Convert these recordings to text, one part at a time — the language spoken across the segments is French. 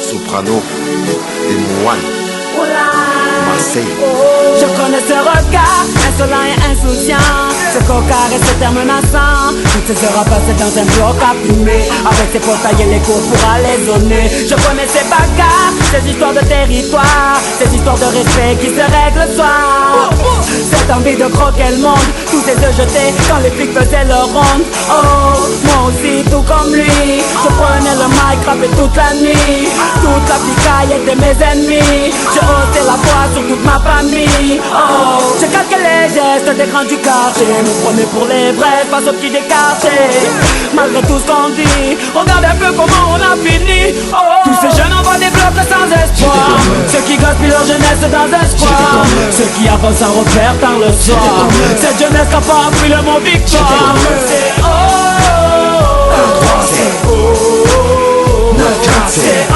Soprano, des moines, Marseille. Je connais ce regard insolent et insouciant, ce cocard et ce terme menaçant. Toutes ces heures à passer dans un bloc à fumer, avec ses portails et les cours pour aller zoner. Je connais ces bagarres, ces histoires de territoire, ces histoires de respect qui se règlent le soir. Cette envie de croquer le monde, tous ces œufs jetés quand les flics faisaient leur ronde. Oh, moi aussi tout comme lui, je prenais le mic, rappais toute la nuit. Toute la picaille était mes ennemis, je haussais la voix sur toute ma famille. Oh, je calquais les gestes des grands du quartier, me prenais pour les vrais face aux petits des quartiers. Malgré tout ce qu'on dit, regarde un peu comment on a fini. Oh, tous ces jeunes envoient des blocs sans espoir, ceux qui gaspillent leur jeunesse dans un square, ceux qui avancent sans repère tard le soir. Cette jeunesse n'a pas appris le mot victoire. C'est oh, c'est oh, c'est oh.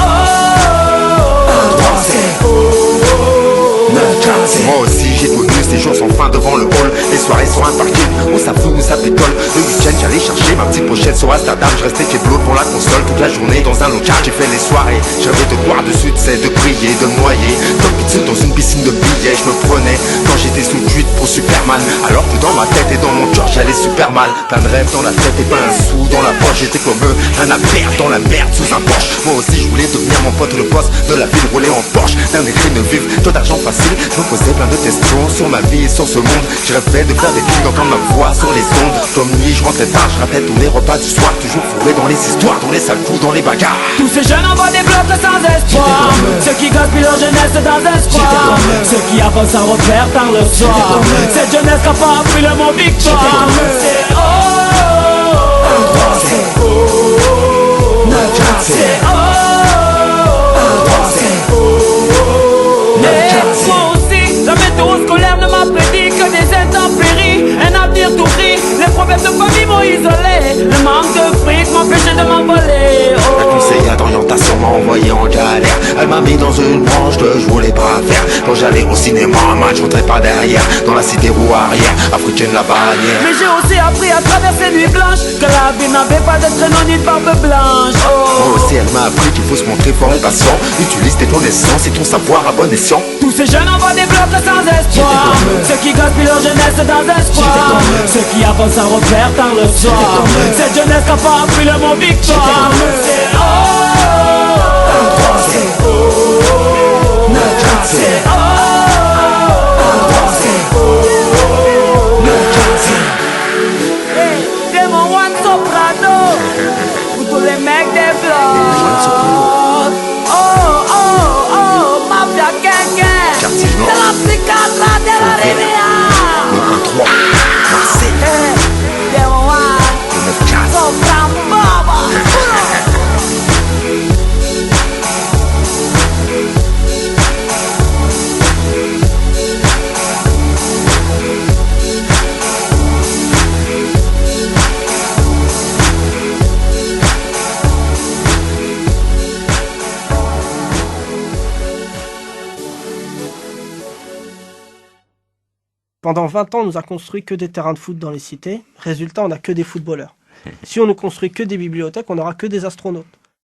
Moi aussi j'ai connu ces jours sans fin devant le hall. Les soirées sur un parking où ça fout, où ça pétole. Le week-end j'allais chercher ma petite pochette sur Amsterdam. Je restais keblo pour la console toute la journée dans un local. J'ai fait les soirées, j'avais de boire dessus, de prier, de me noyer. Comme pizza dans une piscine de billets. Je me prenais quand j'étais sous cuite pour Superman, alors que dans ma tête et dans mon cœur j'allais super mal. Plein de rêves dans la tête et pas un sou dans la poche. J'étais comme eux, rien à perdre dans la merde sous un Porsche. Moi aussi je voulais devenir mon pote le boss de la ville, rouler en Porsche. D'un écrit de vivre, tout d'argent facile. Je me posais plein de questions sur ma vie et sur ce monde. Je rêvais de faire des films d'entendre ma voix sur les ondes. Comme nuit je rentrais tard, je rappelais tous les repas du soir. Toujours fourré dans les histoires, dans les sales coups, dans les bagarres. Tous ces jeunes envoient des blocs sans espoir, ceux qui gaspillent leur jeunesse dans un square, ceux qui avancent sans repère tard le soir. Cette jeunesse n'a pas appris le mot victoire. C'est oh, c'est oh, c'est oh. Moi aussi, la météo scolaire ne m'a prédit que des intempéries, un avenir tout gris. Les problèmes de famille m'ont isolé, le manque de fric m'empêchait de m'envoler. La conseillère d'orientation m'a envoyé en galère. Elle m'a mis dans une branche que je voulais pas faire. Quand j'allais au cinéma, un match, je rentrais pas derrière. Dans la cité roue arrière, africaine la bannière. Mais j'ai aussi appris à travers ces nuits blanches que la vie n'avait pas de traîneau ni de barbe blanche. Moi aussi elle m'a appris qu'il faut se montrer fort et patient. Utilise tes connaissances et ton savoir à bon escient. Tous ces jeunes envoient des blocs sans espoir, ceux qui gaspillent leur jeunesse dans un square, ceux qui avancent sans repère tard le soir. Cette jeunesse n'a pas appris le mot victoire. C'est oh, c'est oh, c'est oh, c'est oh. Hey, c'est mon One Soprano pour tous les mecs des blocs. Oh, oh, oh, mafia gang. Quartier Nord, De la psychiatre de la Rivière. le 1-3, Marseille, Hey, c'est mon One le 9-4. Soprano. Pendant 20 ans, on nous a construit que des terrains de foot dans les cités. Résultat, on n'a que des footballeurs. Si on ne construit que des bibliothèques, on n'aura que des astronautes.